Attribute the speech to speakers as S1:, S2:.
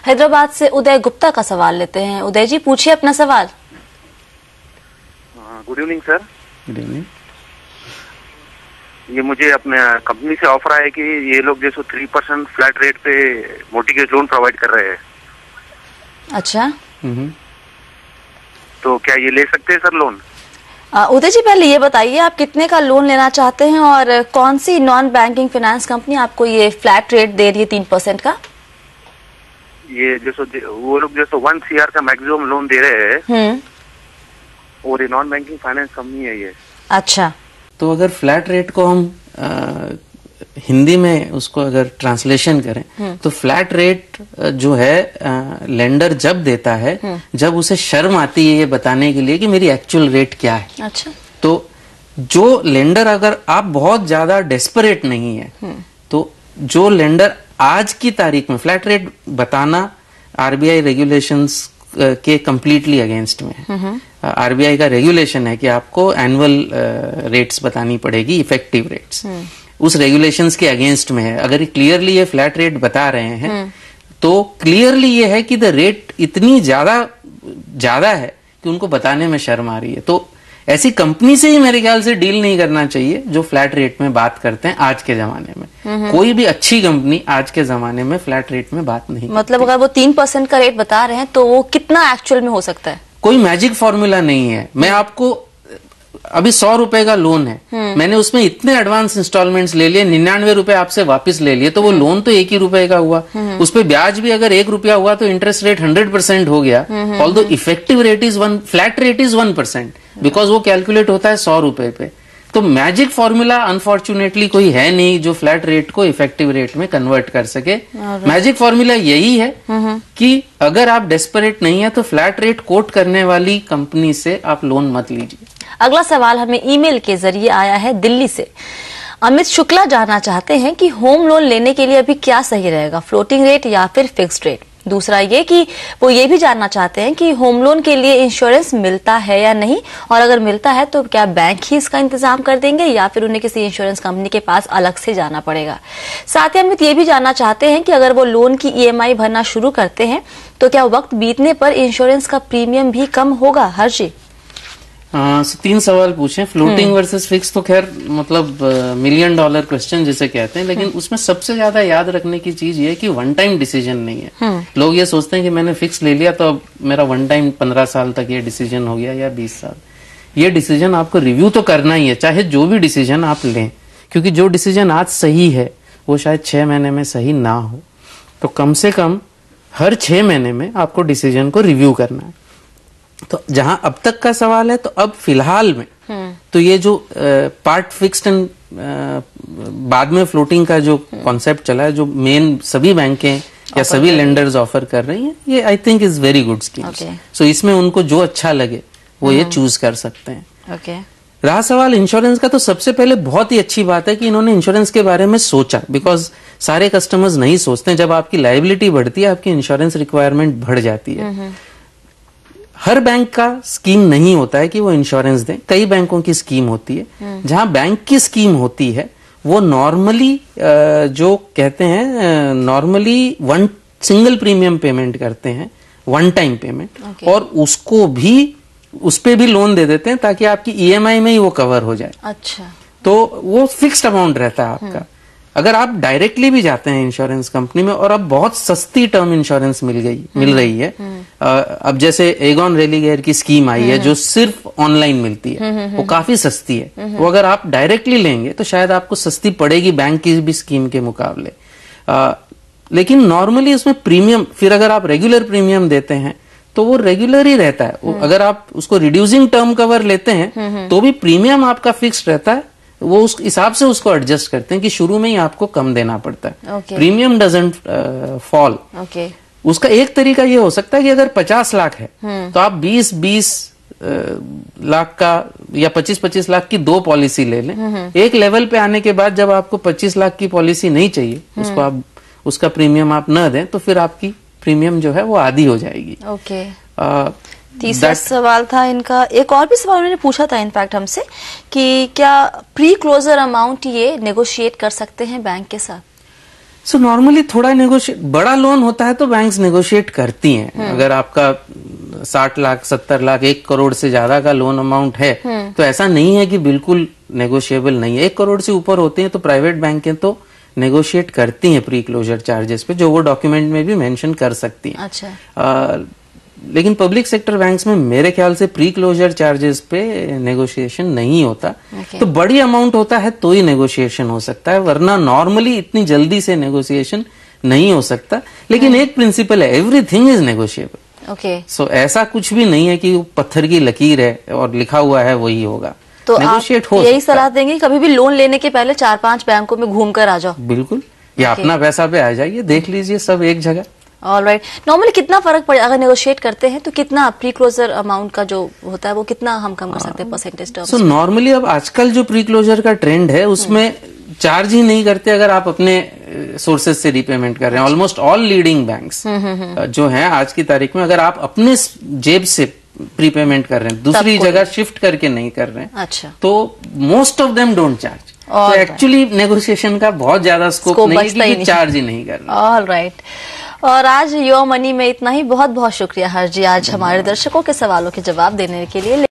S1: हैदराबाद से उदय गुप्ता का सवाल लेते हैं। उदय जी, पूछिए अपना सवाल।
S2: Good evening sir.
S3: Good evening.
S2: ये मुझे अपने कंपनी से ऑफर आया कि ये लोग जैसे 3% फ्लैट रेट पे मोर्टगेज लोन प्रोवाइड कर रहे हैं।
S1: अच्छा,
S2: तो क्या ये ले सकते हैं सर लोन?
S1: उदय जी, पहले ये बताइए आप कितने का लोन लेना चाहते हैं और कौन सी नॉन बैंकिंग फाइनेंस कंपनी आपको ये फ्लैट रेट दे रही है 3% का?
S2: ये जैसे वो लोग जैसे 1 CR का मैक्सिमम लोन दे रहे हैं और ये नॉन बैंकिंग फाइनेंस कंपनी है ये।
S1: अच्छा,
S3: तो अगर फ्लैट रेट को हम हिंदी में उसको अगर ट्रांसलेशन करें तो फ्लैट रेट जो है लेंडर जब देता है जब उसे शर्म आती है ये बताने के लिए कि मेरी एक्चुअल रेट क्या है।
S1: अच्छा,
S3: तो जो लेंडर, अगर आप बहुत ज्यादा डेस्परेट नहीं है तो जो लेंडर आज की तारीख में फ्लैट रेट बताना आरबीआई रेगुलेशंस के कंप्लीटली अगेंस्ट में है। आरबीआई का रेगुलेशन है कि आपको एनुअल रेट्स बतानी पड़ेगी, इफेक्टिव रेट्स। उस रेगुलेशंस के अगेंस्ट में है। अगर क्लियरली ये फ्लैट रेट बता रहे हैं तो क्लियरली ये है कि द रेट इतनी ज्यादा है कि उनको बताने में शर्म आ रही है। तो ऐसी कंपनी से ही मेरे ख्याल से डील नहीं करना चाहिए जो फ्लैट रेट में बात करते हैं आज के जमाने में। कोई भी अच्छी कंपनी आज के जमाने में फ्लैट रेट में बात नहीं
S1: मतलब अगर वो 3% का रेट बता रहे हैं तो वो कितना एक्चुअल में हो सकता है?
S3: कोई मैजिक फॉर्मूला नहीं है। मैं आपको अभी 100 रुपए का लोन है, मैंने उसमें इतने एडवांस इंस्टॉलमेंट्स ले लिए, 99 रुपए आपसे वापस ले लिए, तो वो लोन तो 1 ही रुपए का हुआ। उस पे ब्याज भी अगर 1 रुपया हुआ तो इंटरेस्ट रेट 100% हो गया। Although effective rate is 1, flat rate is 1% because वो कैलकुलेट होता है 100 रुपए पे। तो मैजिक फॉर्मूला अनफॉर्चुनेटली कोई है नहीं जो फ्लैट रेट को इफेक्टिव रेट में कन्वर्ट कर सके। मैजिक फॉर्मूला यही है कि अगर आप डेस्परेट नहीं है तो फ्लैट रेट कोट करने वाली कंपनी से आप लोन मत लीजिए।
S1: अगला सवाल हमें ईमेल के जरिए आया है दिल्ली से। अमित शुक्ला जानना चाहते हैं कि होम लोन लेने के लिए अभी क्या सही रहेगा, फ्लोटिंग रेट या फिर फिक्स्ड रेट? दूसरा ये कि वो ये भी जानना चाहते हैं कि होम लोन के लिए इंश्योरेंस मिलता है या नहीं, और अगर मिलता है तो क्या बैंक ही इसका इंतजाम कर देंगे या फिर उन्हें किसी इंश्योरेंस कंपनी के पास अलग से जाना पड़ेगा? साथ ही अमित ये भी जानना चाहते हैं कि अगर वो लोन की ईएमआई भरना शुरू करते हैं तो क्या वक्त बीतने पर इंश्योरेंस का प्रीमियम भी कम होगा? हर्षी,
S3: 3 सवाल पूछे। फ्लोटिंग वर्सेस फिक्स तो खैर मतलब $1 मिलियन क्वेश्चन जिसे कहते हैं, लेकिन उसमें सबसे ज्यादा याद रखने की चीज ये है कि वन टाइम डिसीजन नहीं है। लोग ये सोचते हैं कि मैंने फिक्स ले लिया तो अब मेरा वन टाइम 15 साल तक ये डिसीजन हो गया या 20 साल। ये डिसीजन आपको रिव्यू तो करना ही है, चाहे जो भी डिसीजन आप लें, क्योंकि जो डिसीजन आज सही है वो शायद 6 महीने में सही ना हो। तो कम से कम हर 6 महीने में आपको डिसीजन को रिव्यू करना है। तो जहां अब तक का सवाल है, तो अब फिलहाल में तो ये जो पार्ट फिक्स्ड एंड बाद में फ्लोटिंग का जो कॉन्सेप्ट चला है, जो मेन सभी बैंकें या सभी लेंडर्स ऑफर कर रही हैं, ये I think is very good scheme. So इसमें उनको जो अच्छा लगे वो ये चूज कर सकते हैं। रहा सवाल इंश्योरेंस का, तो सबसे पहले बहुत ही अच्छी बात है कि इन्होंने इंश्योरेंस के बारे में सोचा, बिकॉज सारे कस्टमर्स नहीं सोचते। जब आपकी लायबिलिटी बढ़ती है आपकी इंश्योरेंस रिक्वायरमेंट बढ़ जाती है। हर बैंक का स्कीम नहीं होता है कि वो इंश्योरेंस दें, कई बैंकों की स्कीम होती है। जहां बैंक की स्कीम होती है वो नॉर्मली जो कहते हैं normally one single premium payment करते हैं, वन टाइम पेमेंट, और उसको भी उस पे भी लोन दे देते हैं ताकि आपकी ईएमआई में ही वो कवर हो जाए। अच्छा, तो वो फिक्स्ड अमाउंट रहता है आपका। अगर आप डायरेक्टली भी जाते हैं इंश्योरेंस कंपनी में, और अब बहुत सस्ती टर्म इंश्योरेंस मिल रही है। अब जैसे एगॉन रेलिगेयर की स्कीम आई है जो सिर्फ ऑनलाइन मिलती है, वो काफी सस्ती है। वो अगर आप डायरेक्टली लेंगे तो शायद आपको सस्ती पड़ेगी बैंक की भी स्कीम के मुकाबले। लेकिन नॉर्मली उसमें प्रीमियम, फिर अगर आप रेगुलर प्रीमियम देते हैं तो वो रेगुलर ही रहता है। अगर आप उसको रिड्यूसिंग टर्म कवर लेते हैं तो भी प्रीमियम आपका फिक्स्ड रहता है। वो उस हिसाब से उसको एडजस्ट करते हैं कि शुरू में ही आपको कम देना पड़ता है। Premium doesn't fall. उसका एक तरीका ये हो सकता है कि अगर 50 लाख है तो आप 20-20 लाख का या 25-25 लाख की 2 पॉलिसी ले लें। एक लेवल पे आने के बाद जब आपको 25 लाख की पॉलिसी नहीं चाहिए, उसको आप उसका प्रीमियम आप न दें, तो फिर आपकी प्रीमियम जो है वो आधी हो जाएगी।
S1: तीसरा सवाल था इनका। एक और भी सवाल उन्होंने पूछा था इनफैक्ट हमसे कि क्या प्री क्लोजर अमाउंट ये नेगोशिएट कर सकते हैं बैंक के साथ?
S3: सो नॉर्मली थोड़ा नेगोशिएट, बड़ा लोन होता है तो बैंक्स नेगोशिएट करती हैं। अगर आपका 60 लाख 70 लाख 1 करोड़ से ज्यादा का लोन अमाउंट है तो ऐसा नहीं है कि बिल्कुल नेगोशिएबल नहीं है। 1 करोड़ से ऊपर होते हैं तो प्राइवेट बैंकें तो नेगोशिएट करती हैं प्री क्लोजर चार्जेस पे, जो वो डॉक्यूमेंट में भी मेंशन कर सकती हैं।
S1: अच्छा।
S3: लेकिन पब्लिक सेक्टर बैंक्स में मेरे ख्याल से प्री क्लोजर चार्जेस पे नेगोशिएशन नहीं होता। तो बड़ी अमाउंट होता है तो ही नेगोशिएशन हो सकता है, वरना नॉर्मली इतनी जल्दी से नेगोशिएशन नहीं हो सकता। लेकिन एक प्रिंसिपल है, एवरीथिंग इज नेगोशिएबल।
S1: ओके।
S3: सो ऐसा कुछ भी नहीं है कि पत्थर की लकीर है और लिखा हुआ है वही होगा।
S1: तो आप यही सलाह देंगे कभी भी लोन लेने के पहले 4-5 बैंकों में घूम कर आ जाओ?
S3: बिल्कुल, या अपना पैसा पे आ जाइए, देख लीजिए सब एक जगह।
S1: ऑलराइट। नॉर्मली कितना फर्क पड़े अगर नेगोशिएट करते हैं तो कितना प्री क्लोजर अमाउंट का जो होता है वो कितना हम कम कर सकते हैं परसेंटेज टर्म्स?
S3: सो नॉर्मली अब आजकल जो प्री क्लोजर का ट्रेंड है उसमें चार्ज ही नहीं करते अगर आप अपने सोर्सेज से रीपेमेंट कर रहे हैं। ऑलमोस्ट ऑल लीडिंग बैंक्स जो हैं आज की तारीख में, अगर आप अपने जेब से प्रीपेमेंट कर रहे हैं, दूसरी जगह शिफ्ट करके नहीं कर रहे हैं,
S1: अच्छा, तो
S3: most of them don't charge. तो एक्चुअली नेगोशिएशन का बहुत ज्यादा स्कोप नहीं है कि चार्ज ही नहीं कर रहे।
S1: ऑलराइट। और आज योर मनी में इतना ही। बहुत बहुत शुक्रिया हर्ष जी आज हमारे दर्शकों के सवालों के जवाब देने के लिए।